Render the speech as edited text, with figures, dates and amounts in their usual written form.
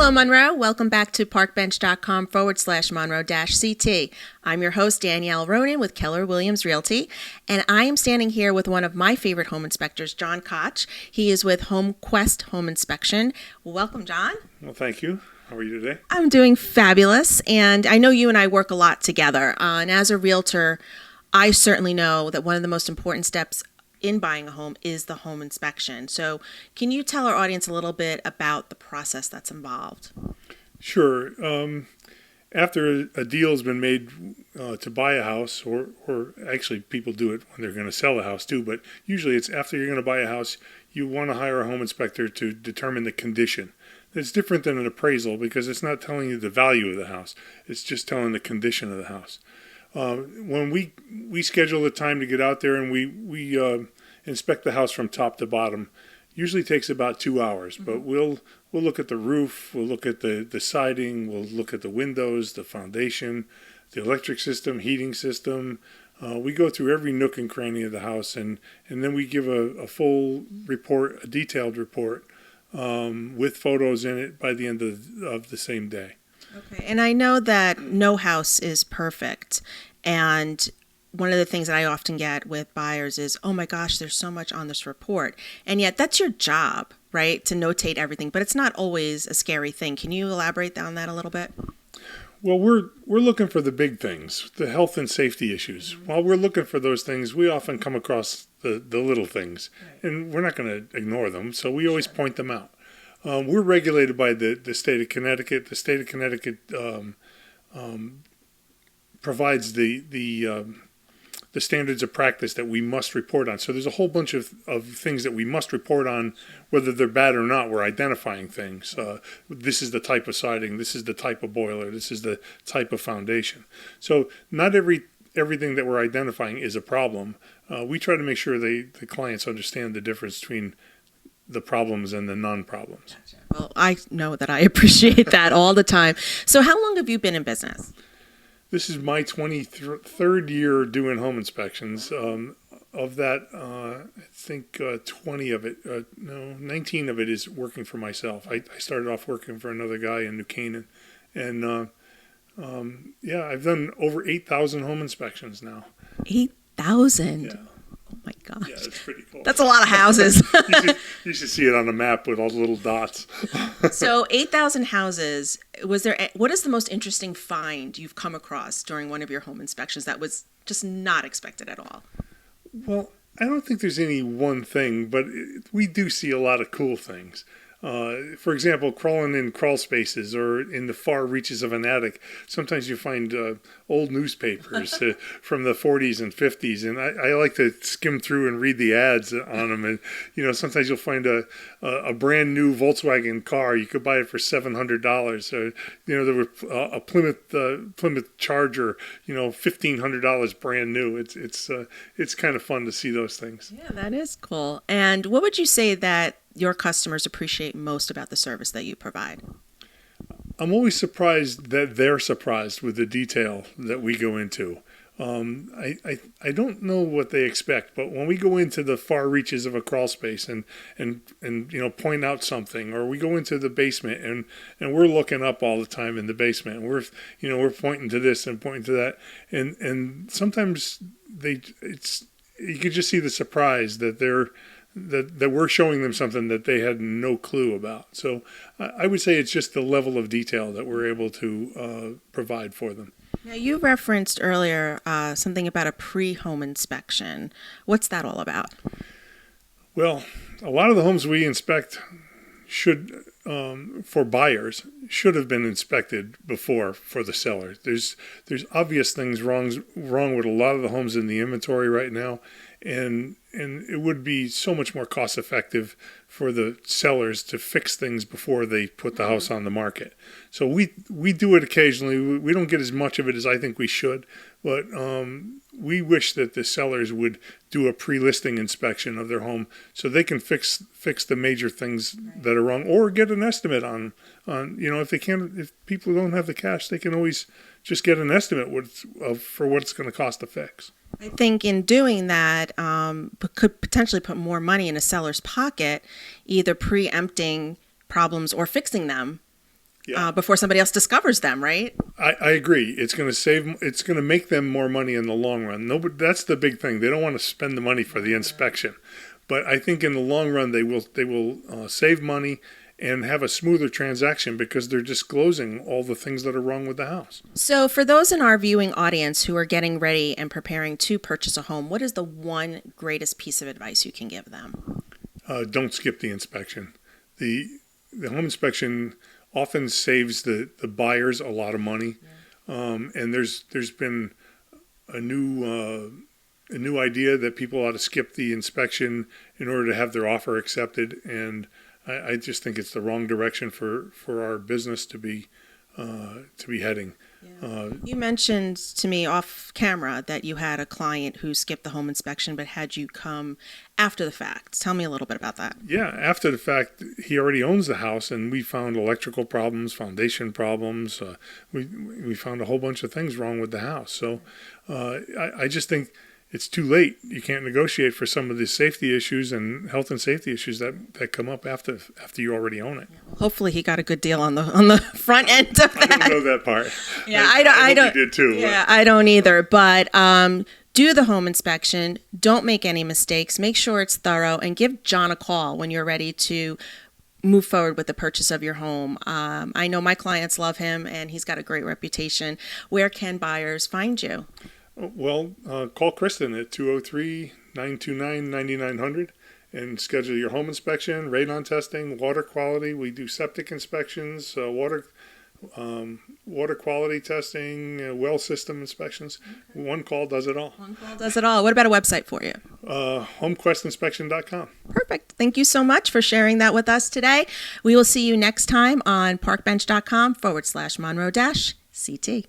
Hello, Monroe. Welcome back to parkbench.com/Monroe-CT. I'm your host, Danielle Ronan with Keller Williams Realty, and I am standing here with one of my favorite home inspectors, John Koch. He is with Home Quest Home Inspection. Welcome, John. Well, thank you. How are you today? I'm doing fabulous, and I know you and I work a lot together. And as a realtor, I certainly know that one of the most important steps in buying a home is the home inspection. So can you tell our audience a little bit about the process that's involved? Sure. After a deal has been made to buy a house, or actually people do it when they're going to sell a house too, but usually it's after you're going to buy a house, you want to hire a home inspector to determine the condition. It's different than an appraisal because it's not telling you the value of the house. It's just telling the condition of the house. When we schedule the time to get out there and we inspect the house from top to bottom, usually takes about 2 hours. But we'll look at the roof, we'll look at the siding, we'll look at the windows, the foundation, the electric system, heating system. We go through every nook and cranny of the house, and then we give a full report, a detailed report, with photos in it by the end of the same day. Okay, and I know that no house is perfect, and one of the things that I often get with buyers is, oh my gosh, there's so much on this report, and yet that's your job, right, to notate everything, but it's not always a scary thing. Can you elaborate on that a little bit? Well, we're looking for the big things, the health and safety issues. While we're looking for those things, we often come across the little things, and we're not going to ignore them, so we always point them out. We're regulated by the state of Connecticut. The state of Connecticut provides the standards of practice that we must report on. So there's a whole bunch of things that we must report on, whether they're bad or not. We're identifying things. This is the type of siding. This is the type of boiler. This is the type of foundation. So not everything that we're identifying is a problem. We try to make sure the clients understand the difference between the problems and the non-problems. Gotcha. Well, I know that I appreciate that all the time. So how long have you been in business? This is my 23rd year doing home inspections. Of that, I think 19 of it is working for myself. I started off working for another guy in New Canaan. And I've done over 8,000 home inspections now. 8,000? Yeah. Oh my gosh. Yeah, that's pretty cool. That's a lot of houses. you should see it on a map with all the little dots. So 8,000 houses. What is the most interesting find you've come across during one of your home inspections that was just not expected at all? Well, I don't think there's any one thing, but we do see a lot of cool things. For example, crawling in crawl spaces or in the far reaches of an attic. Sometimes you find old newspapers from the 40s and 50s, and I like to skim through and read the ads on them. And sometimes you'll find a brand new Volkswagen car. You could buy it for $700. There were a Plymouth Charger, $1,500 brand new. It's kind of fun to see those things. Yeah, that is cool. And what would you say that your customers appreciate most about the service that you provide? I'm always surprised that they're surprised with the detail that we go into. I don't know what they expect, but when we go into the far reaches of a crawl space and point out something, or we go into the basement and we're looking up all the time in the basement, and we're pointing to this and pointing to that, and sometimes you could just see the surprise that that we're showing them something that they had no clue about. So I would say it's just the level of detail that we're able to provide for them. Now, you referenced earlier something about a pre-home inspection. What's that all about? Well, a lot of the homes we inspect for buyers, should have been inspected before for the seller. There's obvious things wrong with a lot of the homes in the inventory right now, and it would be so much more cost effective for the sellers to fix things before they put the house on the market. So we do it occasionally. We don't get as much of it as I think we should, but we wish that the sellers would do a pre-listing inspection of their home so they can fix the major things that are wrong, or get an estimate on if people don't have the cash, they can always just get an estimate for what it's going to cost to fix. I think in doing that, could potentially put more money in a seller's pocket, either preempting problems or fixing them before somebody else discovers them, right? I agree. It's going to make them more money in the long run. That's the big thing. They don't want to spend the money for the inspection, but I think in the long run they will save money and have a smoother transaction because they're disclosing all the things that are wrong with the house. So for those in our viewing audience who are getting ready and preparing to purchase a home, what is the one greatest piece of advice you can give them? Don't skip the inspection. The home inspection often saves the buyers a lot of money, and there's been a new idea that people ought to skip the inspection in order to have their offer accepted, and I just think it's the wrong direction for our business to be heading. Yeah. You mentioned to me off camera that you had a client who skipped the home inspection but had you come after the fact. Tell me a little bit about that. Yeah, after the fact, he already owns the house, and we found electrical problems, foundation problems. We found a whole bunch of things wrong with the house. So I just think it's too late. You can't negotiate for some of the safety issues and health and safety issues that come up after you already own it. Hopefully, he got a good deal on the front end of that. I don't know that part. Yeah, I don't. He did too. Yeah, I don't either. But do the home inspection. Don't make any mistakes. Make sure it's thorough, and give John a call when you're ready to move forward with the purchase of your home. I know my clients love him, and he's got a great reputation. Where can buyers find you? Well, call Kristen at 203-929-9900 and schedule your home inspection, radon testing, water quality. We do septic inspections, water quality testing, well system inspections. Okay. One call does it all. One call does it all. What about a website for you? HomeQuestInspection.com. Perfect. Thank you so much for sharing that with us today. We will see you next time on parkbench.com/Monroe-CT.